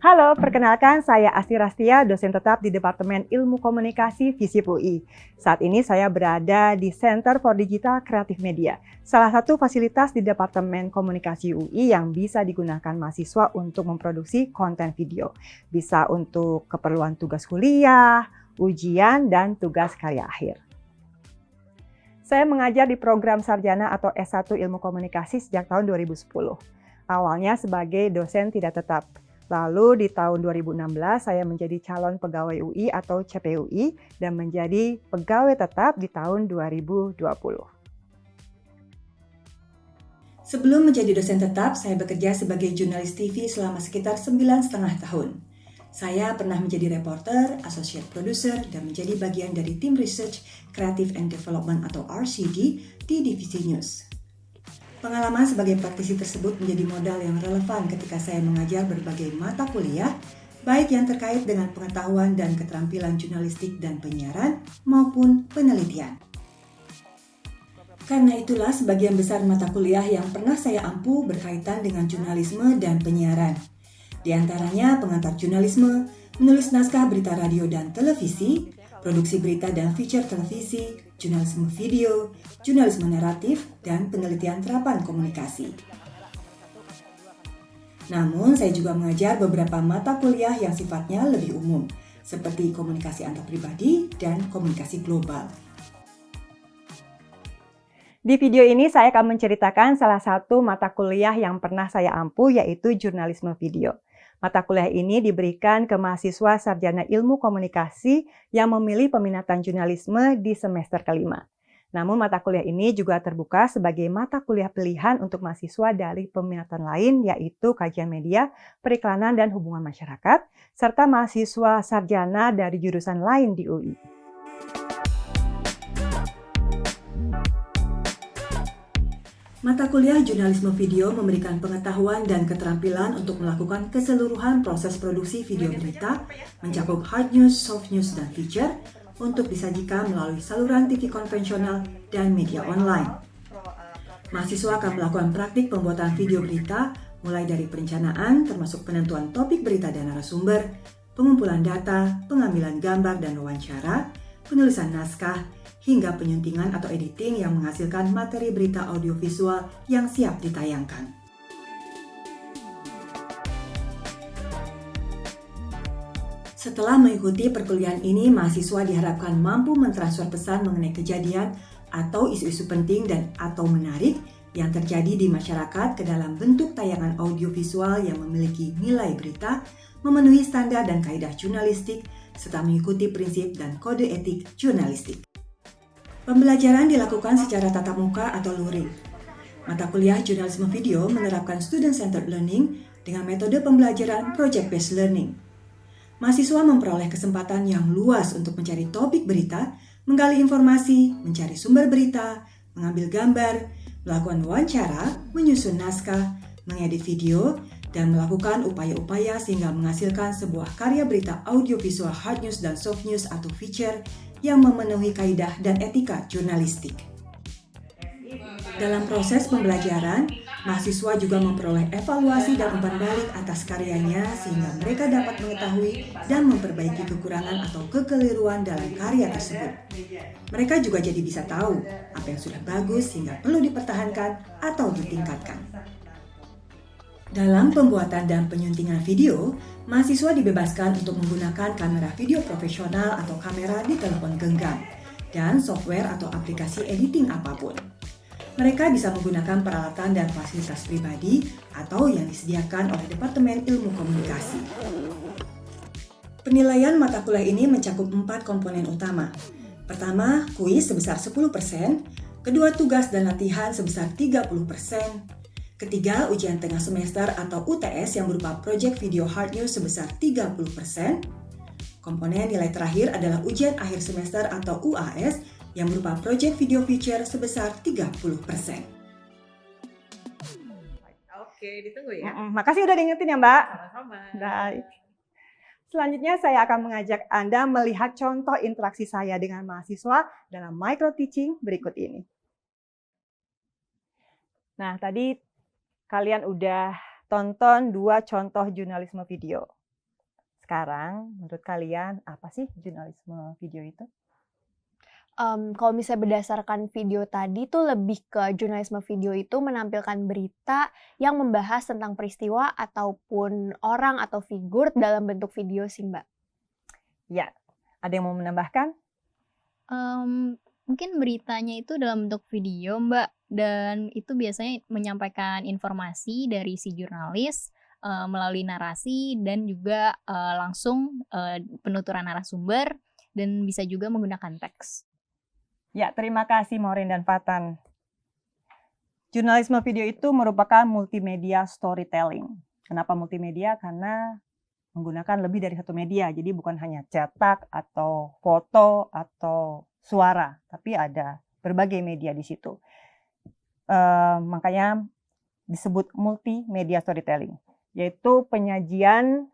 Halo, perkenalkan saya Asti Rastia, dosen tetap di Departemen Ilmu Komunikasi FISIP UI. Saat ini saya berada di Center for Digital Creative Media, salah satu fasilitas di Departemen Komunikasi UI yang bisa digunakan mahasiswa untuk memproduksi konten video. Bisa untuk keperluan tugas kuliah, ujian, dan tugas karya akhir. Saya mengajar di program sarjana atau S1 Ilmu Komunikasi sejak tahun 2010. Awalnya sebagai dosen tidak tetap. Lalu di tahun 2016 saya menjadi calon pegawai UI atau CPUI dan menjadi pegawai tetap di tahun 2020. Sebelum menjadi dosen tetap, saya bekerja sebagai jurnalis TV selama sekitar 9,5 tahun. Saya pernah menjadi reporter, associate producer, dan menjadi bagian dari tim research, creative and development atau RCD di divisi news. Pengalaman sebagai praktisi tersebut menjadi modal yang relevan ketika saya mengajar berbagai mata kuliah, baik yang terkait dengan pengetahuan dan keterampilan jurnalistik dan penyiaran maupun penelitian. Karena itulah sebagian besar mata kuliah yang pernah saya ampu berkaitan dengan jurnalisme dan penyiaran. Di antaranya pengantar jurnalisme, menulis naskah berita radio dan televisi, produksi berita dan feature televisi, jurnalisme video, jurnalisme naratif, dan penelitian terapan komunikasi. Namun, saya juga mengajar beberapa mata kuliah yang sifatnya lebih umum, seperti komunikasi antar pribadi dan komunikasi global. Di video ini saya akan menceritakan salah satu mata kuliah yang pernah saya ampu, yaitu jurnalisme video. Mata kuliah ini diberikan ke mahasiswa sarjana ilmu komunikasi yang memilih peminatan jurnalisme di semester kelima. Namun mata kuliah ini juga terbuka sebagai mata kuliah pilihan untuk mahasiswa dari peminatan lain, yaitu kajian media, periklanan dan hubungan masyarakat, serta mahasiswa sarjana dari jurusan lain di UI. Mata kuliah jurnalisme video memberikan pengetahuan dan keterampilan untuk melakukan keseluruhan proses produksi video berita, mencakup hard news, soft news, dan feature, untuk disajikan melalui saluran TV konvensional dan media online. Mahasiswa akan melakukan praktik pembuatan video berita, mulai dari perencanaan termasuk penentuan topik berita dan narasumber, pengumpulan data, pengambilan gambar dan wawancara, penulisan naskah, hingga penyuntingan atau editing yang menghasilkan materi berita audiovisual yang siap ditayangkan. Setelah mengikuti perkuliahan ini, mahasiswa diharapkan mampu mentransfer pesan mengenai kejadian atau isu-isu penting dan atau menarik yang terjadi di masyarakat ke dalam bentuk tayangan audiovisual yang memiliki nilai berita, memenuhi standar dan kaidah jurnalistik, serta mengikuti prinsip dan kode etik jurnalistik. Pembelajaran dilakukan secara tatap muka atau luring. Mata kuliah jurnalisme video menerapkan student-centered learning dengan metode pembelajaran project-based learning. Mahasiswa memperoleh kesempatan yang luas untuk mencari topik berita, menggali informasi, mencari sumber berita, mengambil gambar, melakukan wawancara, menyusun naskah, mengedit video, dan melakukan upaya-upaya sehingga menghasilkan sebuah karya berita audiovisual hard news dan soft news atau feature yang memenuhi kaidah dan etika jurnalistik. Dalam proses pembelajaran, mahasiswa juga memperoleh evaluasi dan umpan balik atas karyanya sehingga mereka dapat mengetahui dan memperbaiki kekurangan atau kekeliruan dalam karya tersebut. Mereka juga jadi bisa tahu apa yang sudah bagus sehingga perlu dipertahankan atau ditingkatkan. Dalam pembuatan dan penyuntingan video, mahasiswa dibebaskan untuk menggunakan kamera video profesional atau kamera di telepon genggam dan software atau aplikasi editing apapun. Mereka bisa menggunakan peralatan dan fasilitas pribadi atau yang disediakan oleh Departemen Ilmu Komunikasi. Penilaian mata kuliah ini mencakup 4 komponen utama. Pertama, kuis sebesar 10%, kedua tugas dan latihan sebesar 30%, ketiga, ujian tengah semester atau UTS yang berupa project video hard news sebesar 30%. Komponen nilai terakhir adalah ujian akhir semester atau UAS yang berupa project video feature sebesar 30%. Oke, ditunggu ya. Makasih udah diingetin ya, Mbak. Sama-sama. Baik. Selanjutnya saya akan mengajak Anda melihat contoh interaksi saya dengan mahasiswa dalam micro teaching berikut ini. Nah, tadi kalian udah tonton 2 contoh jurnalisme video. Sekarang, menurut kalian apa sih jurnalisme video itu? Kalau misalnya berdasarkan video tadi tuh lebih ke jurnalisme video itu menampilkan berita yang membahas tentang peristiwa ataupun orang atau figur dalam bentuk video sih, Mbak. Ya, ada yang mau menambahkan? Mungkin beritanya itu dalam bentuk video, Mbak, dan itu biasanya menyampaikan informasi dari si jurnalis, melalui narasi dan juga, langsung, penuturan narasumber dan bisa juga menggunakan teks. Ya, terima kasih Maureen dan Fatan. Jurnalisme video itu merupakan multimedia storytelling. Kenapa multimedia? Karena menggunakan lebih dari satu media. Jadi bukan hanya cetak atau foto atau suara, tapi ada berbagai media di situ. Makanya disebut multimedia storytelling, yaitu penyajian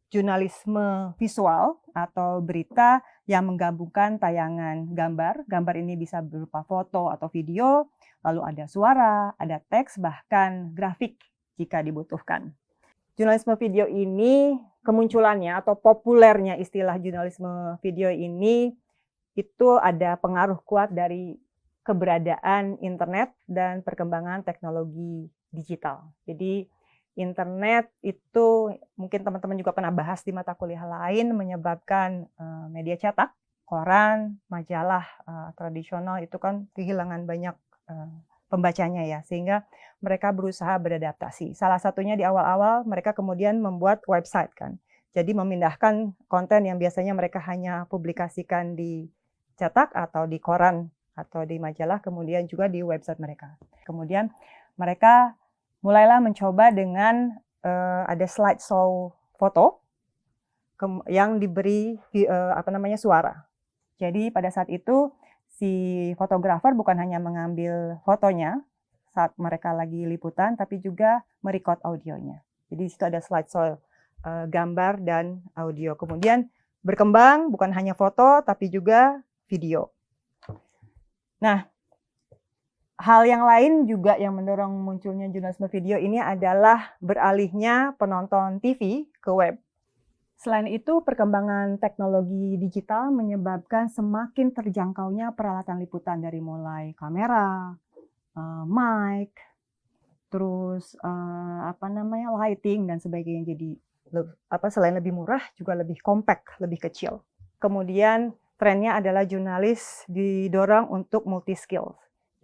jurnalisme visual atau berita yang menggabungkan tayangan gambar. Gambar ini bisa berupa foto atau video, lalu ada suara, ada teks, bahkan grafik jika dibutuhkan. Jurnalisme video ini kemunculannya atau populernya istilah jurnalisme video ini itu ada pengaruh kuat dari keberadaan internet dan perkembangan teknologi digital. Jadi internet itu mungkin teman-teman juga pernah bahas di mata kuliah lain menyebabkan media cetak, koran, majalah tradisional itu kan kehilangan banyak pembacanya ya, sehingga mereka berusaha beradaptasi. Salah satunya di awal-awal mereka kemudian membuat website kan. Jadi memindahkan konten yang biasanya mereka hanya publikasikan di cetak atau di koran atau di majalah, kemudian juga di website mereka. Kemudian mereka mulailah mencoba dengan ada slideshow foto yang diberi suara. Jadi pada saat itu si fotografer bukan hanya mengambil fotonya saat mereka lagi liputan, tapi juga merekod audionya. Jadi di situ ada slideshow gambar dan audio. Kemudian berkembang bukan hanya foto, tapi juga video. Nah, hal yang lain juga yang mendorong munculnya jurnalisme video ini adalah beralihnya penonton TV ke web. Selain itu, perkembangan teknologi digital menyebabkan semakin terjangkaunya peralatan liputan dari mulai kamera, mic, terus lighting dan sebagainya. Jadi selain lebih murah juga lebih compact, lebih kecil. Kemudian trennya adalah jurnalis didorong untuk multi skill.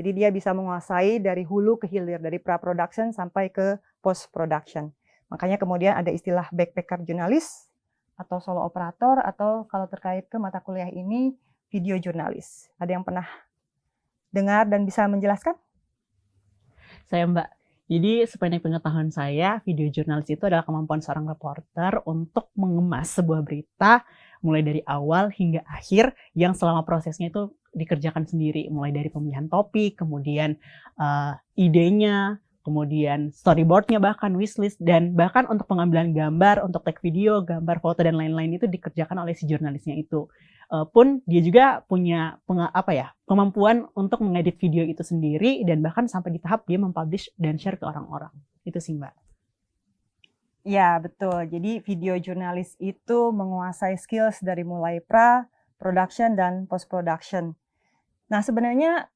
Jadi dia bisa menguasai dari hulu ke hilir, dari pra-production sampai ke post-production. Makanya kemudian ada istilah backpacker jurnalis, atau solo operator, atau kalau terkait ke mata kuliah ini, video jurnalis. Ada yang pernah dengar dan bisa menjelaskan? Saya Mbak. Jadi sepanjang pengetahuan saya, video jurnalis itu adalah kemampuan seorang reporter untuk mengemas sebuah berita mulai dari awal hingga akhir yang selama prosesnya itu dikerjakan sendiri, mulai dari pemilihan topik, kemudian idenya, kemudian storyboardnya, bahkan wishlist, dan bahkan untuk pengambilan gambar, untuk take video, gambar, foto, dan lain-lain itu dikerjakan oleh si jurnalisnya itu. Pun dia juga punya kemampuan untuk mengedit video itu sendiri, dan bahkan sampai di tahap dia mempublish dan share ke orang-orang. Itu sih Mbak. Ya, betul. Jadi video jurnalis itu menguasai skills dari mulai pra-production dan post-production. Nah, sebenarnya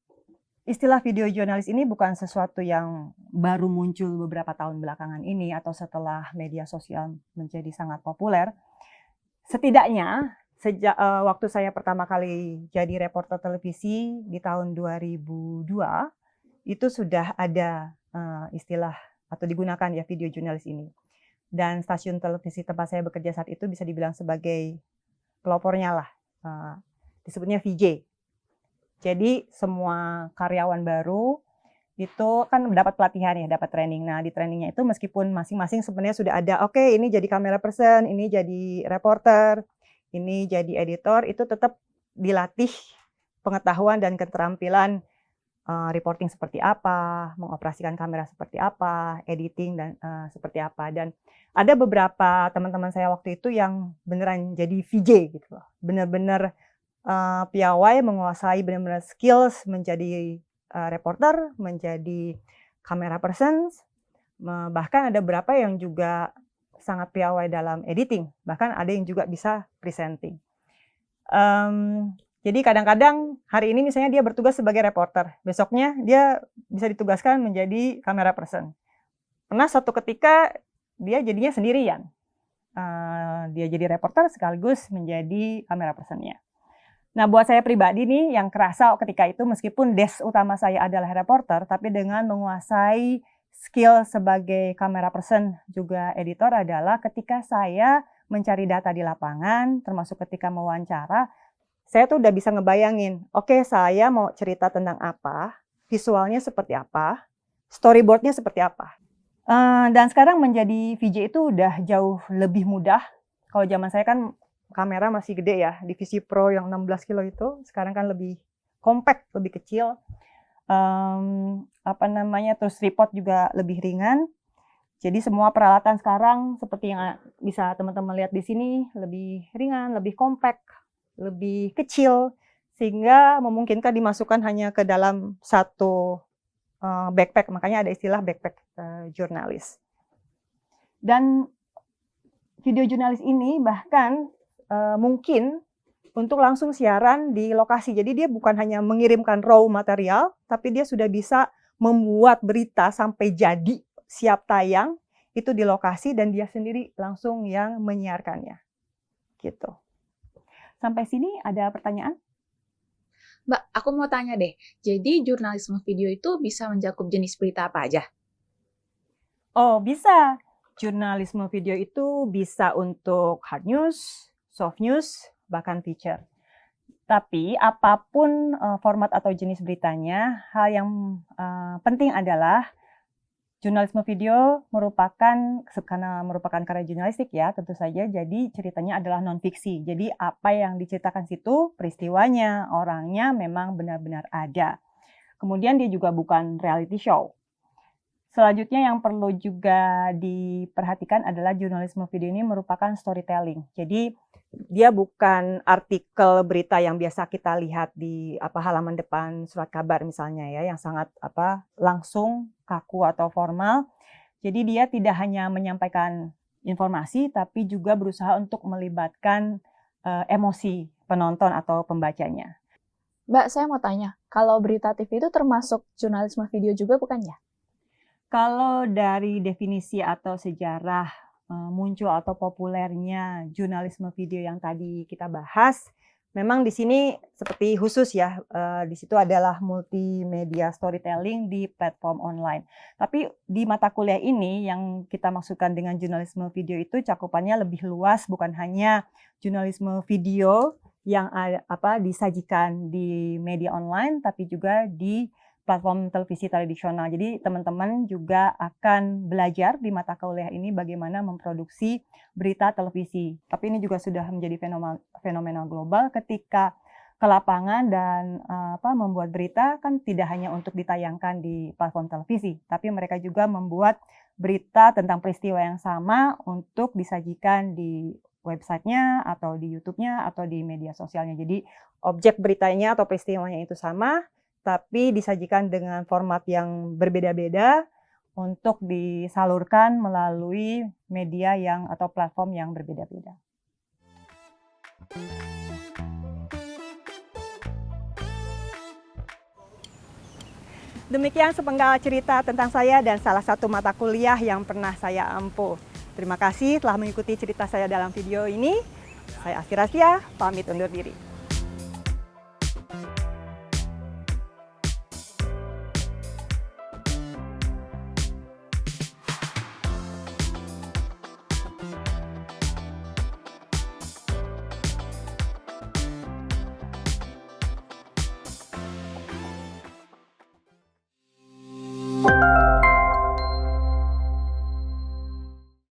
istilah video jurnalis ini bukan sesuatu yang baru muncul beberapa tahun belakangan ini atau setelah media sosial menjadi sangat populer. Setidaknya sejak waktu saya pertama kali jadi reporter televisi di tahun 2002, itu sudah ada istilah atau digunakan ya video jurnalis ini. Dan stasiun televisi tempat saya bekerja saat itu bisa dibilang sebagai pelopornya lah, disebutnya VJ. Jadi semua karyawan baru itu kan dapat pelatihan ya, dapat training. Nah di trainingnya itu meskipun masing-masing sebenarnya sudah ada, oke, ini jadi camera person, ini jadi reporter, ini jadi editor, itu tetap dilatih pengetahuan dan keterampilan reporting seperti apa, mengoperasikan kamera seperti apa, editing dan seperti apa. Dan ada beberapa teman-teman saya waktu itu yang beneran jadi VJ gitu loh, bener-bener piawai, menguasai benar-benar skills menjadi reporter, menjadi camera person, bahkan ada beberapa yang juga sangat piawai dalam editing, bahkan ada yang juga bisa presenting. Jadi kadang-kadang hari ini misalnya dia bertugas sebagai reporter, besoknya dia bisa ditugaskan menjadi camera person. Pernah suatu ketika dia jadinya sendirian. Dia jadi reporter sekaligus menjadi camera person-nya. Nah, buat saya pribadi nih yang kerasa ketika itu meskipun desk utama saya adalah reporter, tapi dengan menguasai skill sebagai camera person juga editor adalah ketika saya mencari data di lapangan, termasuk ketika mewawancara, saya tuh udah bisa ngebayangin, oke, saya mau cerita tentang apa, visualnya seperti apa, storyboardnya seperti apa. Dan sekarang menjadi VJ itu udah jauh lebih mudah. Kalau zaman saya kan kamera masih gede ya, divisi Pro yang 16 kilo itu, sekarang kan lebih compact, lebih kecil. Terus tripod juga lebih ringan. Jadi semua peralatan sekarang seperti yang bisa teman-teman lihat di sini lebih ringan, lebih compact, lebih kecil, sehingga memungkinkan dimasukkan hanya ke dalam satu backpack. Makanya ada istilah backpack jurnalis. Dan video jurnalis ini bahkan mungkin untuk langsung siaran di lokasi. Jadi dia bukan hanya mengirimkan raw material, tapi dia sudah bisa membuat berita sampai jadi, siap tayang, itu di lokasi dan dia sendiri langsung yang menyiarkannya. Gitu. Sampai sini ada pertanyaan? Mbak, aku mau tanya deh, jadi jurnalisme video itu bisa mencakup jenis berita apa aja? Oh, bisa. Jurnalisme video itu bisa untuk hard news, soft news, bahkan feature. Tapi apapun format atau jenis beritanya, hal yang penting adalah jurnalisme video karena merupakan karya jurnalistik ya, tentu saja, jadi ceritanya adalah non-fiksi. Jadi apa yang diceritakan situ, peristiwanya, orangnya memang benar-benar ada. Kemudian dia juga bukan reality show. Selanjutnya yang perlu juga diperhatikan adalah jurnalisme video ini merupakan storytelling. Jadi dia bukan artikel berita yang biasa kita lihat di halaman depan surat kabar misalnya ya, yang sangat langsung, kaku atau formal. Jadi dia tidak hanya menyampaikan informasi tapi juga berusaha untuk melibatkan emosi penonton atau pembacanya. Mbak, saya mau tanya, kalau berita TV itu termasuk jurnalisme video juga bukan ya? Kalau dari definisi atau sejarah muncul atau populernya jurnalisme video yang tadi kita bahas, memang di sini seperti khusus ya, di situ adalah multimedia storytelling di platform online. Tapi di mata kuliah ini yang kita maksudkan dengan jurnalisme video itu cakupannya lebih luas, bukan hanya jurnalisme video yang disajikan di media online, tapi juga di platform televisi tradisional. Jadi teman-teman juga akan belajar di mata kuliah ini bagaimana memproduksi berita televisi. Tapi ini juga sudah menjadi fenomena global ketika ke lapangan dan membuat berita kan tidak hanya untuk ditayangkan di platform televisi, tapi mereka juga membuat berita tentang peristiwa yang sama untuk disajikan di websitenya atau di YouTube-nya atau di media sosialnya. Jadi objek beritanya atau peristiwanya itu sama, tapi disajikan dengan format yang berbeda-beda untuk disalurkan melalui media atau platform yang berbeda-beda. Demikian sepenggal cerita tentang saya dan salah satu mata kuliah yang pernah saya ampuh. Terima kasih telah mengikuti cerita saya dalam video ini. Saya Asy Rastia, pamit undur diri.